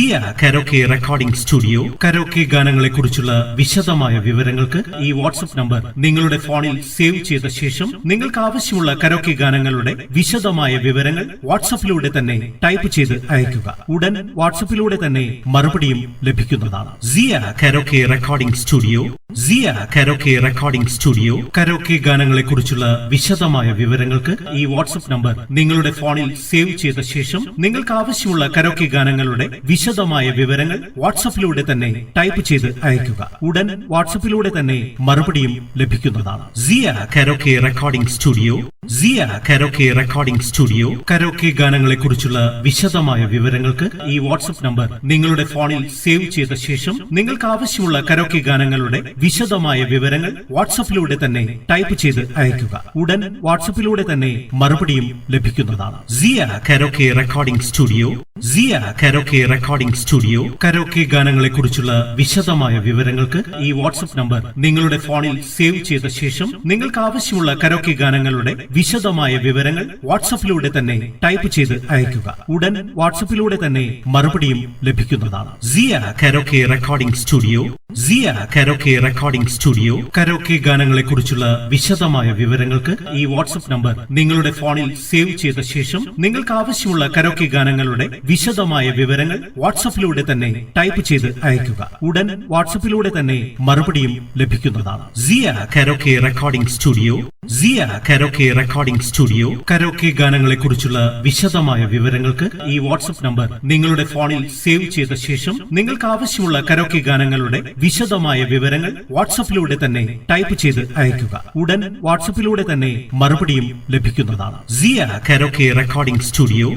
സിയ karaoke recording studio karaoke ഗാനങ്ങളെ കുറിച്ചുള്ള വിശദമായ വിവരങ്ങൾക്ക് ഈ വാട്സ്ആപ്പ് നമ്പർ നിങ്ങളുടെ ഫോണിൽ സേവ് ചെയ്ത ശേഷം നിങ്ങൾക്ക് ആവശ്യമുള്ള കരോക്കെ ഗാനങ്ങളുടെ വിശദമായ വിവരങ്ങൾ വാട്സ്ആപ്പിലൂടെ തന്നെ ടൈപ്പ് ചെയ്ത് അയയ്ക്കുക. ഉടൻ വാട്സ്ആപ്പിലൂടെ തന്നെ മറുപടിയും ലഭിക്കുന്നതാണ്. സിയ കരോക്കെ റെക്കോർഡിംഗ് സ്റ്റുഡിയോ സിയ കരോക്കെ റെക്കോർഡിംഗ് സ്റ്റുഡിയോ കരോക്കെ ഗാനങ്ങളെ കുറിച്ചുള്ള വിശദമായ വിവരങ്ങൾക്ക് ഈ വാട്സ്ആപ്പ് നമ്പർ നിങ്ങളുടെ ഫോണിൽ സേവ് ചെയ്ത ശേഷം നിങ്ങൾക്ക് ആവശ്യമുള്ള കരോക്കെ ഗാനങ്ങളുടെ വിശദമായ വിവരങ്ങൾ വാട്സ്ആപ്പിലൂടെ തന്നെ ടൈപ്പ് ചെയ്ത് അയയ്ക്കുക. ഉടൻ വാട്സ്ആപ്പിലൂടെ തന്നെ മറുപടിയും ലഭിക്കുന്നതാണ്. സിയ കരോക്കെ റെക്കോർഡിംഗ് സ്റ്റുഡിയോ സിയ കരോക്കെ റെക്കോർഡിംഗ് സ്റ്റുഡിയോ കരോക്കെ ഗാനങ്ങളെ കുറിച്ചുള്ള വിശദമായ വിവരങ്ങൾക്ക് ഈ വാട്സ്ആപ്പ് നമ്പർ നിങ്ങളുടെ ഫോണിൽ സേവ് ചെയ്ത ശേഷം നിങ്ങൾക്ക് ആവശ്യമുള്ള കരോക്കെ ഗാനങ്ങളുടെ വിശദമായ വിവരങ്ങൾ വാട്സ്ആപ്പിലൂടെ തന്നെ ടൈപ്പ് ചെയ്ത് അയയ്ക്കുക. ഉടൻ വാട്സ്ആപ്പിലൂടെ തന്നെ മറുപടിയും ലഭിക്കുന്നതാണ്. സിയ കരോക്കെ റെക്കോർഡിംഗ് സ്റ്റുഡിയോ സിയ കരോക്കെ റെക്കോർഡിംഗ് സ്റ്റുഡിയോ കരോക്കെ ഗാനങ്ങളെ കുറിച്ചുള്ള വിശദമായ വിവരങ്ങൾക്ക് ഈ വാട്സ്ആപ്പ് നമ്പർ നിങ്ങളുടെ ഫോണിൽ സേവ് ചെയ്ത ശേഷം നിങ്ങൾക്ക് ആവശ്യമുള്ള കരോക്കെ ഗാനങ്ങളുടെ വിശദമായ വിവരങ്ങൾ വാട്സ്ആപ്പിലൂടെ തന്നെ ടൈപ്പ് ചെയ്ത് അയയ്ക്കുക. ഉടൻ വാട്സ്ആപ്പിലൂടെ തന്നെ മറുപടിയും ലഭിക്കുന്നതാണ്. സിയ കരോക്കെ റെക്കോർഡിംഗ് സ്റ്റുഡിയോ സിയ കരോക്കെ റെക്കോർഡിംഗ് സ്റ്റുഡിയോ കരോക്കെ ഗാനങ്ങളെ കുറിച്ചുള്ള വിശദമായ വിവരങ്ങൾക്ക് ഈ വാട്സ്ആപ്പ് നമ്പർ നിങ്ങളുടെ ഫോണിൽ സേവ് ചെയ്ത ശേഷം നിങ്ങൾക്ക് ആവശ്യമുള്ള കരോക്കെ ഗാനങ്ങളുടെ വിശദമായ വിവരങ്ങൾ വാട്സ്ആപ്പിലൂടെ തന്നെ ടൈപ്പ് ചെയ്ത് അയയ്ക്കുക. ഉടൻ വാട്സ്ആപ്പിലൂടെ തന്നെ മറുപടിയും ലഭിക്കുന്നതാണ്. സിയ കരോക്കെ റെക്കോർഡിംഗ് സ്റ്റുഡിയോ സിയ കരോക്കെ റെക്കോർഡിംഗ് സ്റ്റുഡിയോ കരോക്കെ ഗാനങ്ങളെ കുറിച്ചുള്ള വിശദമായ വിവരങ്ങൾക്ക് ഈ വാട്സ്ആപ്പ് നമ്പർ നിങ്ങളുടെ ഫോണിൽ സേവ് ചെയ്ത ശേഷം നിങ്ങൾക്ക് ആവശ്യമുള്ള കരോക്കെ ഗാനങ്ങളുടെ വിശദമായ വിവരങ്ങൾ വാട്സ്ആപ്പിലൂടെ തന്നെ ടൈപ്പ് ചെയ്ത് അയയ്ക്കുക. ഉടൻ വാട്സ്ആപ്പിലൂടെ തന്നെ മറുപടിയും ലഭിക്കുന്നതാണ്. സിയ കരോക്കെ റെക്കോർഡിംഗ് സ്റ്റുഡിയോ